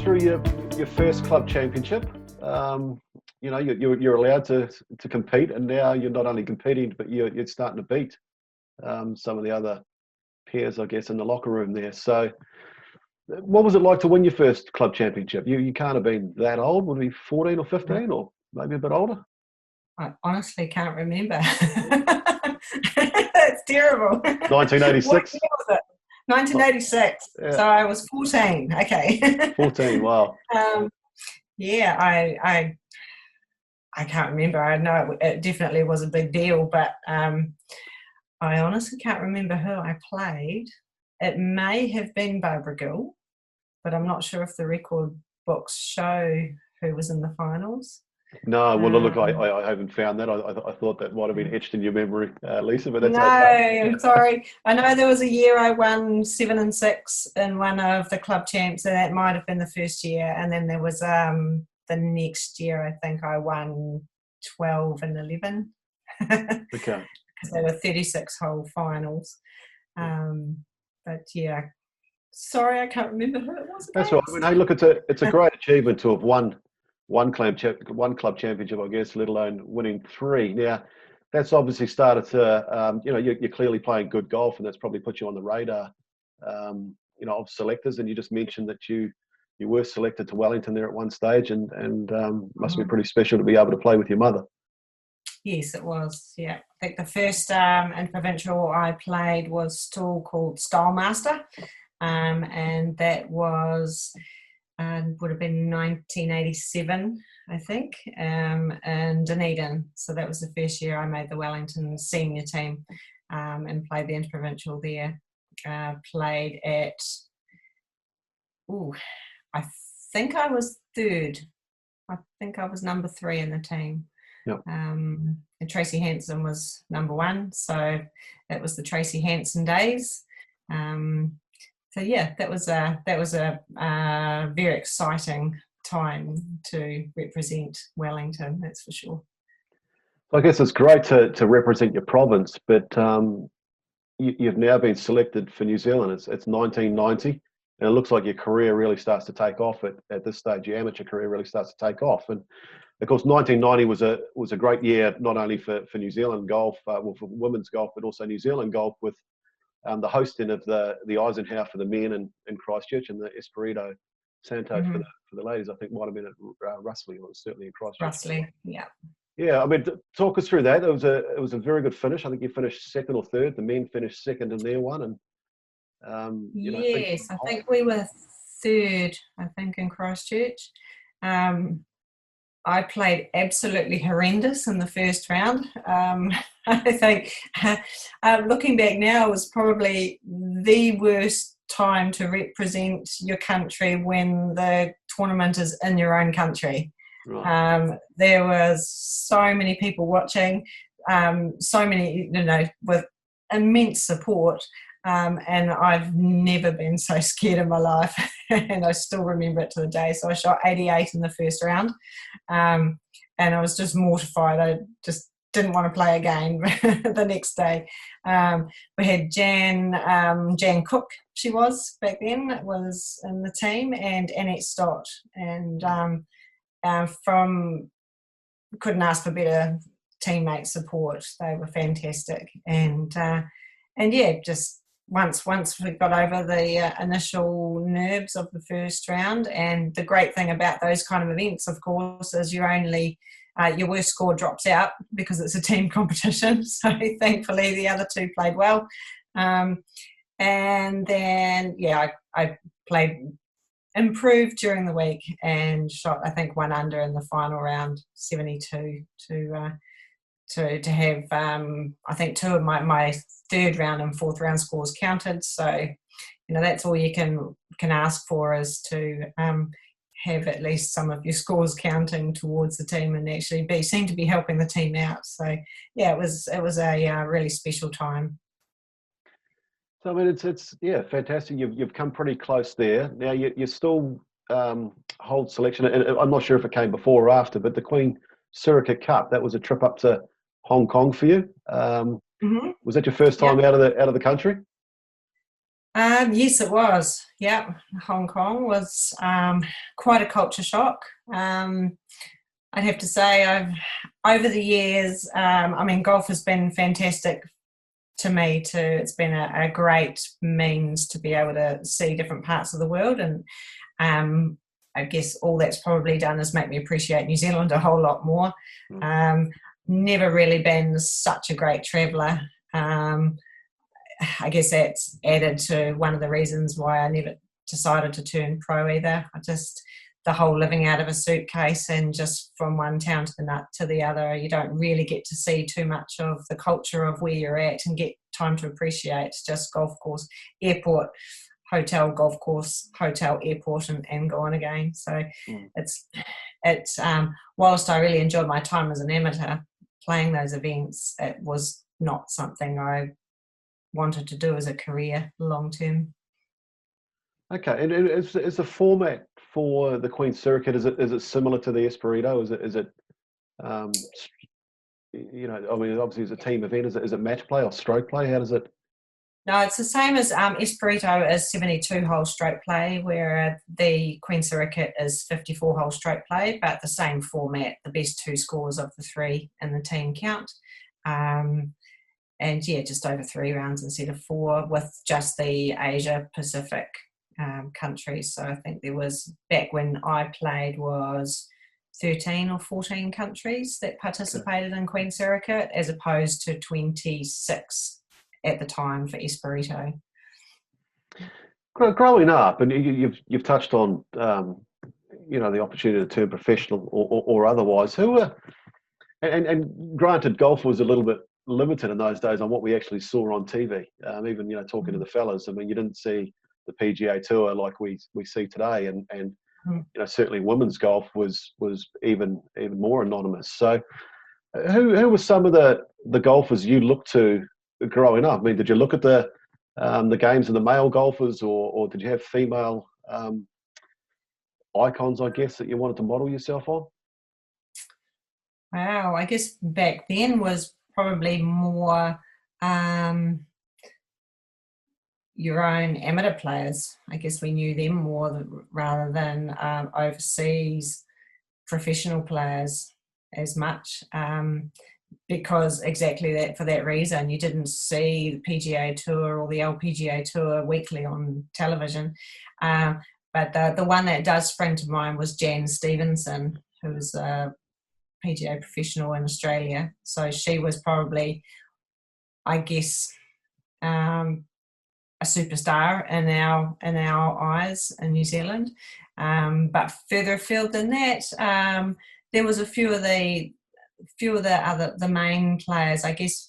through your first club championship. You're allowed to compete, and now you're not only competing, but you're starting to beat some of the other peers, I guess, in the locker room there. So, what was it like to win your first club championship? You can't have been that old. Would it be 14 or 15, or maybe a bit older? I honestly can't remember. That's terrible. 1986. What year was it? 1986. Yeah. So I was 14. Okay. 14. Wow. Yeah, I can't remember. I know it definitely was a big deal, but I honestly can't remember who I played. It may have been Barbara Gill, but I'm not sure if the record books show who was in the finals. No, well, look, I haven't found that. I thought that might have been etched in your memory, Lisa, but that's okay. No, sorry. I know there was a year I won 7 and 6 in one of the club champs, and that might have been the first year. And then there was the next year, I think I won 12 and 11. Okay. Because they were 36-hole finals. But yeah, sorry, I can't remember who it was. That's right. I mean, hey, look, it's a great achievement to have won one club championship, I guess, let alone winning 3. Now, that's obviously started to, you're clearly playing good golf, and that's probably put you on the radar, of selectors. And you just mentioned that you were selected to Wellington there at one stage, and must be pretty special to be able to play with your mother. Yes, it was. Yeah, I think the first in provincial I played was still called Style Master, and that was. Would have been 1987, I think, in Dunedin. So that was the first year I made the Wellington senior team and played the interprovincial there. Played at, I think I was 3rd. I think I was number 3 in the team. Yep. And Tracy Hanson was number 1. So that was the Tracy Hanson days. So yeah, that was a very exciting time to represent Wellington. That's for sure. I guess it's great to represent your province, but you've now been selected for New Zealand. It's 1990, and it looks like your career really starts to take off at this stage. Your amateur career really starts to take off, and of course, 1990 was a great year not only for New Zealand golf, for women's golf, but also New Zealand golf with the hosting of the Eisenhower for the men in Christchurch, and the Espirito Santo for the ladies. I think might have been at Russley, or certainly in Christchurch. Russley, yeah. Yeah, I mean, talk us through that. It was a very good finish. I think you finished 2nd or 3rd. The men finished 2nd in their one, and yes, I think we were 3rd. I think in Christchurch. I played absolutely horrendous in the first round. I think looking back now, it was probably the worst time to represent your country when the tournament is in your own country. Right. There was so many people watching, so many, with immense support. And I've never been so scared in my life, and I still remember it to the day. So I shot 88 in the first round, and I was just mortified. I just didn't want to play again the next day. We had Jan Cook, she was back then, was in the team, and Annette Stott, and couldn't ask for better teammate support. They were fantastic, and yeah, just. Once we got over the initial nerves of the first round, and the great thing about those kind of events, of course, is your worst score drops out because it's a team competition. So thankfully the other 2 played well. And then, yeah, I improved during the week and shot, I think, 1 under in the final round, 72 to have, I think 2 of my 3rd round and 4th round scores counted. So, that's all you can ask for, is to have at least some of your scores counting towards the team and actually seem to be helping the team out. So, yeah, it was a really special time. So, I mean, it's fantastic. You've come pretty close there. Now you still hold selection, and I'm not sure if it came before or after, but the Queen Sirika Cup, that was a trip up to Hong Kong for you. Was that your first time out of the country? Yes, it was. Yep, Hong Kong was quite a culture shock. I'd have to say, I've over the years. I mean, golf has been fantastic to me too. It's been a great means to be able to see different parts of the world, and I guess all that's probably done is make me appreciate New Zealand a whole lot more. Never really been such a great traveller. I guess that's added to one of the reasons why I never decided to turn pro either. The whole living out of a suitcase and just from one town to the other, you don't really get to see too much of the culture of where you're at and get time to appreciate. It's just golf course, airport, hotel, golf course, hotel, airport, and go on again. So it's whilst I really enjoyed my time as an amateur playing those events, it was not something I wanted to do as a career long term. Okay, and is the format for the Queen's Circuit, is it similar to the Espirito? Is it you know, I mean, obviously it's a team event. Is it match play or stroke play? How does it? No, it's the same as Espirito is 72-hole stroke play, where the Queen's Circuit is 54-hole stroke play, but the same format, the best two scores of the three in the team count. And yeah, just over 3 rounds instead of 4, with just the Asia Pacific countries. So I think there was, back when I played, was 13 or 14 countries that participated in Queen's Circuit, as opposed to 26 at the time for Espirito. Growing up, and you've touched on you know, the opportunity to turn professional or otherwise. Who were and granted, golf was a little bit limited in those days on what we actually saw on TV. Even, you know, talking to the fellas, I mean, you didn't see the PGA Tour like we see today, and you know, certainly women's golf was even more anonymous. So, who were some of the golfers you looked to growing up? I mean, did you look at the games of the male golfers, or did you have female icons, I guess, that you wanted to model yourself on? Wow, I guess back then was probably more your own amateur players. I guess we knew them more rather than overseas professional players as much, because exactly that, for that reason. You didn't see the PGA Tour or the LPGA Tour weekly on television. But the one that does spring to mind was Jan Stevenson, who was a PGA professional in Australia. So she was probably, I guess, a superstar in our eyes in New Zealand. But further afield than that, there was a few of the main players. I guess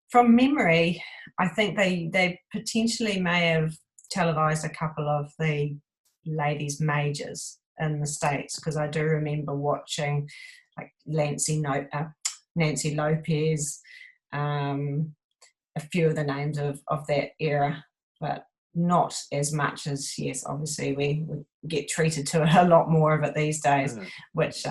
from memory, I think they potentially may have televised a couple of the ladies' majors in the States, because I do remember watching like Nancy Lopez, a few of the names of that era, but not as much as, yes, obviously we get treated to a lot more of it these days, which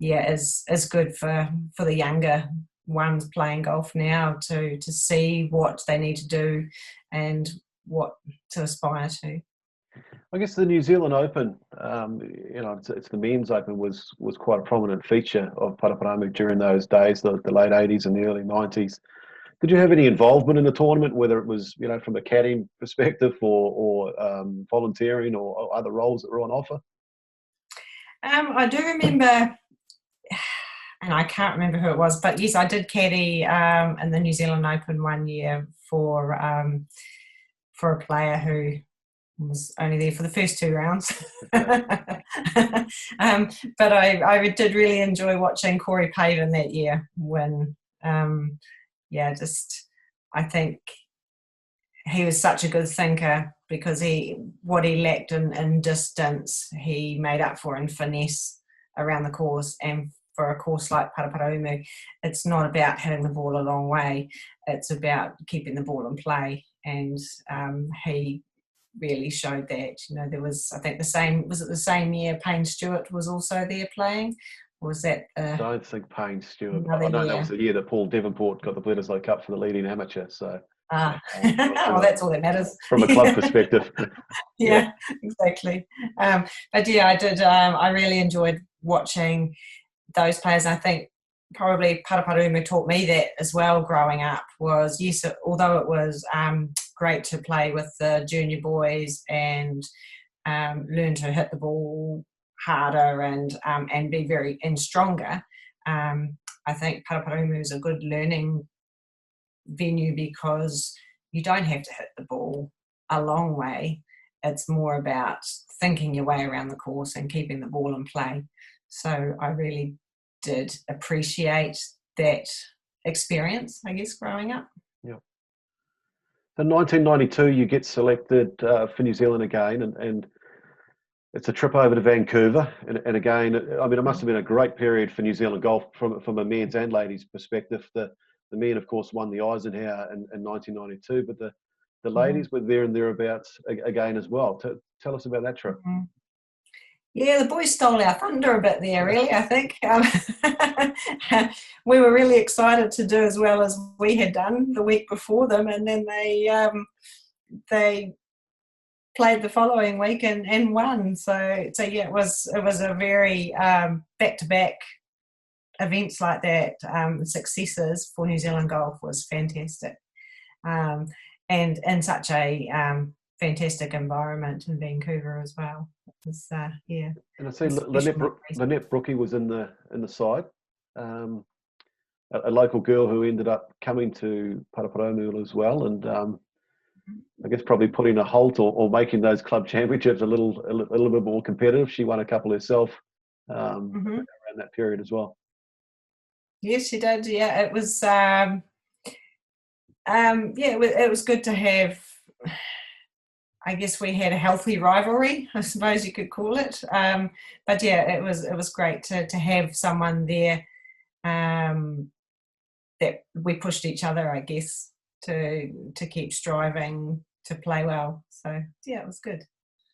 is good for the younger ones playing golf now to see what they need to do and what to aspire to. I guess the New Zealand Open, you know, it's the men's Open, was quite a prominent feature of Paraparaumu during those days, the late 80s and the early 90s. Did you have any involvement in the tournament, whether it was, you know, from a caddying perspective or volunteering or other roles that were on offer? I do remember, and I can't remember who it was, but yes, I did caddy in the New Zealand Open one year for a player who was only there for the first 2 rounds. But I did really enjoy watching Corey Pavin that year when, I think he was such a good thinker, because what he lacked in distance, he made up for in finesse around the course. And for a course like Paraparaumu, it's not about hitting the ball a long way, it's about keeping the ball in play. And he really showed that. You know, there was, I think, the same year Payne Stewart was also there playing? Or was that I don't think Payne Stewart. I know year? that was the year that Paul Devonport got the Bledisloe Cup for the leading amateur. So Ah, from well, that's all that matters. from a club perspective. Yeah. Yeah, exactly. But yeah, I did. I really enjoyed watching those players. I think probably Paraparaumu taught me that as well growing up. Was yes, although it was great to play with the junior boys and learn to hit the ball harder and be very and stronger. I think Paraparaumu is a good learning venue because you don't have to hit the ball a long way. It's more about thinking your way around the course and keeping the ball in play. So I really did appreciate that experience, I guess, growing up. Yeah. In 1992, you get selected for New Zealand again, and it's a trip over to Vancouver. And again, I mean, it must have been a great period for New Zealand golf from a men's and ladies' perspective. The men, of course, won the Eisenhower in 1992, but the ladies were there and thereabouts again as well. Tell us about that trip. Mm-hmm. Yeah, the boys stole our thunder a bit there, really, I think. We were really excited to do as well as we had done the week before them, and then they played the following week and won. So yeah, it was a very back-to-back events like that, successes for New Zealand golf was fantastic. And in such a fantastic environment in Vancouver as well. It was, yeah. And I see Lynette Brookie was in the side, a local girl who ended up coming to Paraparaumu as well, and I guess probably putting a halt or making those club championships a little bit more competitive. She won a couple herself around that period as well. Yes, she did. Yeah, it was. It was good to have. I guess we had a healthy rivalry, I suppose you could call it. But yeah, it was great to have someone there that we pushed each other, I guess, to keep striving to play well. So yeah, it was good.